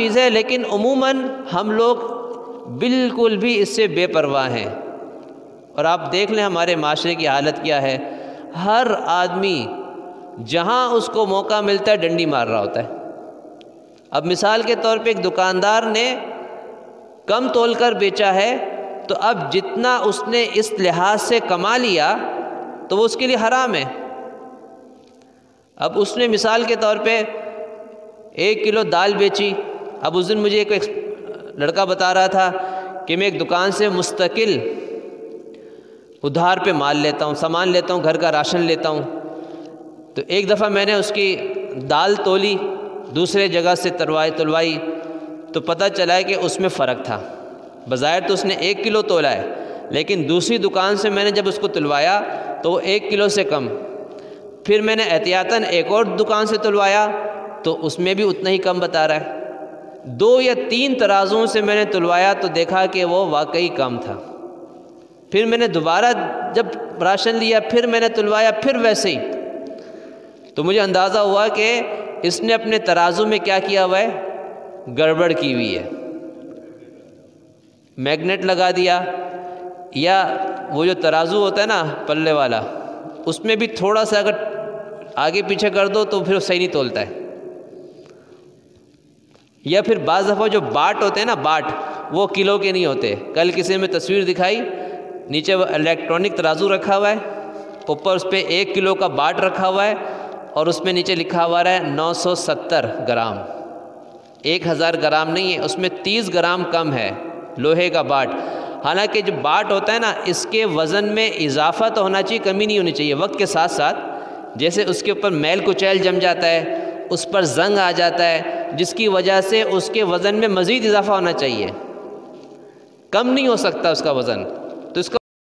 چیز ہے، لیکن عموماً ہم لوگ بالکل بھی اس سے بے پرواہ ہیں۔ اور آپ دیکھ لیں ہمارے معاشرے کی حالت کیا ہے، ہر آدمی جہاں اس کو موقع ملتا ہے ڈنڈی مار رہا ہوتا ہے۔ اب مثال کے طور پہ ایک دکاندار نے کم تول کر بیچا ہے، تو اب جتنا اس نے اس لحاظ سے کما لیا تو وہ اس کے لیے حرام ہے۔ اب اس نے مثال کے طور پہ 1 کلو دال بیچی۔ اب اس دن مجھے ایک لڑکا بتا رہا تھا کہ میں ایک دکان سے مستقل ادھار پہ مال لیتا ہوں، سامان لیتا ہوں، گھر کا راشن لیتا ہوں۔ تو ایک دفعہ میں نے اس کی دال تولی، دوسرے جگہ سے تلوائی، تو پتہ چلا ہے کہ اس میں فرق تھا۔ بظاہر تو اس نے 1 کلو تولا ہے، لیکن دوسری دکان سے میں نے جب اس کو تلوایا تو وہ 1 کلو سے کم۔ پھر میں نے احتیاطاً ایک اور دکان سے تلوایا تو اس میں بھی اتنا ہی کم بتا رہا ہے۔ 2 یا 3 ترازوؤں سے میں نے تلوایا تو دیکھا کہ وہ واقعی کم تھا۔ پھر میں نے دوبارہ جب راشن لیا، پھر میں نے تلوایا، پھر ویسے ہی۔ تو مجھے اندازہ ہوا کہ اس نے اپنے ترازو میں کیا کیا ہوا ہے، گڑبڑ کی ہوئی ہے۔ میگنیٹ لگا دیا، یا وہ جو ترازو ہوتا ہے نا پلے والا، اس میں بھی تھوڑا سا اگر آگے پیچھے کر دو تو پھر صحیح نہیں تولتا ہے۔ یا پھر بعض دفعہ جو باٹ ہوتے ہیں نا، باٹ وہ کلو کے نہیں ہوتے۔ کل کسی میں تصویر دکھائی، نیچے وہ الیکٹرانک ترازو رکھا ہوا ہے، اوپر اس پہ 1 کلو کا باٹ رکھا ہوا ہے، اور اس میں نیچے لکھا ہوا ہے 970 گرام۔ 1000 گرام نہیں ہے، اس میں 30 گرام کم ہے، لوہے کا باٹ۔ حالانکہ جو باٹ ہوتا ہے نا، اس کے وزن میں اضافہ تو ہونا چاہیے، کمی نہیں ہونی چاہیے۔ وقت کے ساتھ ساتھ جیسے اس کے اوپر میل کچیل جم جاتا ہے، اس پر زنگ آ جاتا ہے، جس کی وجہ سے اس کے وزن میں مزید اضافہ ہونا چاہیے، کم نہیں ہو سکتا اس کا وزن۔ تو اس کا